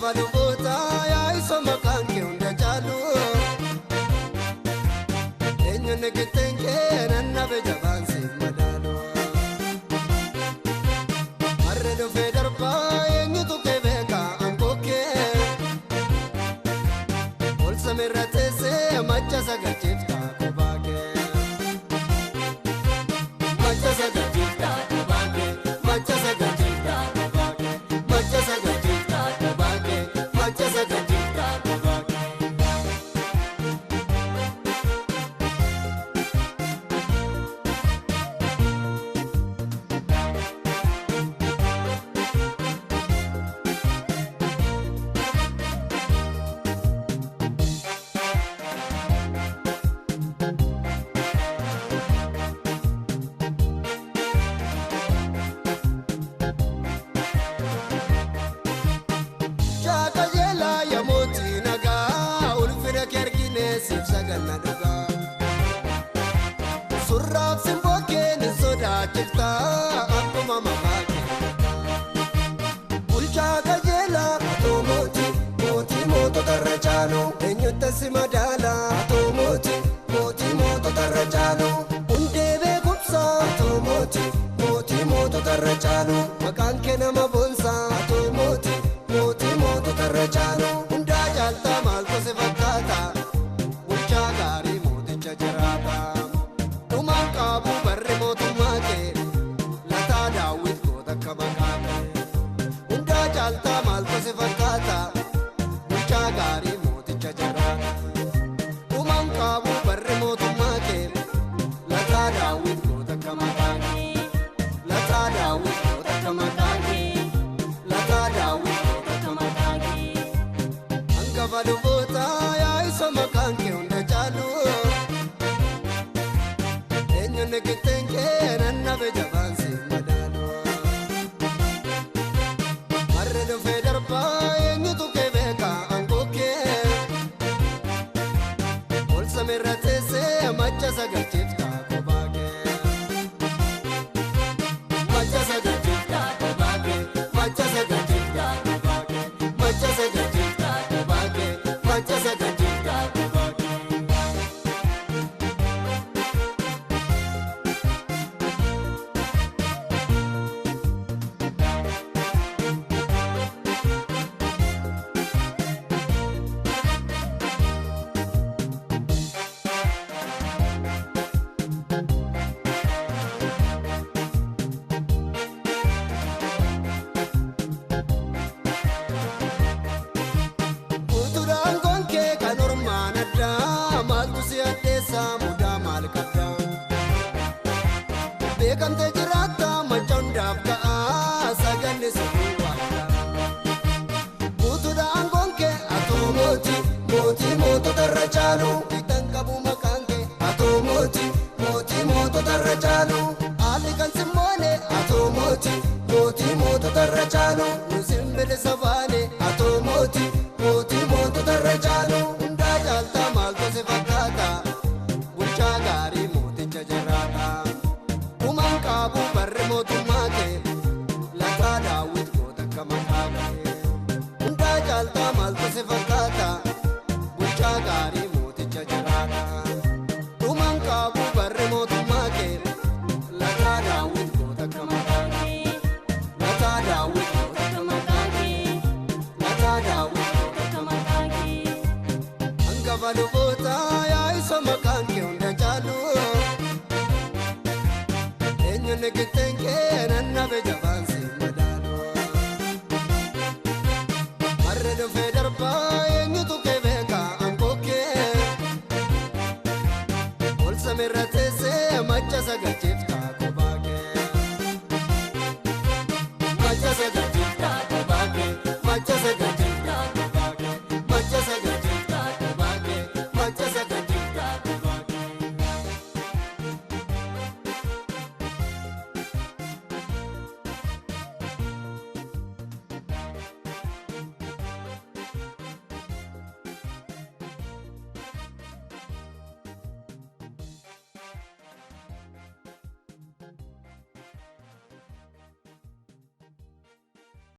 Angabaluboota yaa'isoo maqaan kee hunda caalu eenyuun kitteen kee nannabe jabaan siif madaalu harree dhufee darbaa eenyutu kee beeka aangoo kee ol samiirra teessee macha sagalchiiftaa kophaa kee macha sagalchiiftaa kophaa kee macha sagalchiiftaa kophaa kee macha sagalchiiftaa kophaa kee macha sagalchiiftaa kophaa kee. Saganna dhugaa surraaf simboo keen sodaachiftaa akkuma maqaa kee bulchaa qajeelaa atoo mootii mootota irra caalu eenyutti si madaala atoo mootii mootota irra caalu hundee beekumsaa atoo mootii mootota irra caalu maqaan kee nama boonsaa atoo mootii mootota irra caalu hundaa caaltaa maaltu si fakkaata. Gaarii mooticha jiraata dhumaan qabu barri mootummaa kee lataa daawwit goota akka maqaa kee hundaa caaltaa maaltu si fakkaata bulchaa gaarii mooticha jiraata dhumaan qabu barri mootummaa kee lataa daawwit goota akka maqaa kee lataa daawwit goota akka maqaa kee lataa daawwit goota akka maqaa kee angabaluboota yaa'isoo maqaan kee hunda caalu eenyuun kitteen kee nannabe jabaan siif madaalu harree dhufee darbaa eenyutu kee beeka aangoo kee ol samiirra teessee macha sagalchiiftaa kophaa kee macha sagalchiiftaa kophaa kee macha sagalchiiftaa kophaa kee macha sagalchiiftaa kophaa kee macha sagalchiiftaa kophaa kee. Beekamtee jiraata macha hundaaf ka'aa saganni sirrii waanta guutuudha aangoon kee atoo mootii mootota irra caalu dhiitan qabu maqaan kee atoo mootii mootota irra caalu haalli kan simmoone atoo mootii mootota irra caalu nu simbile sabaa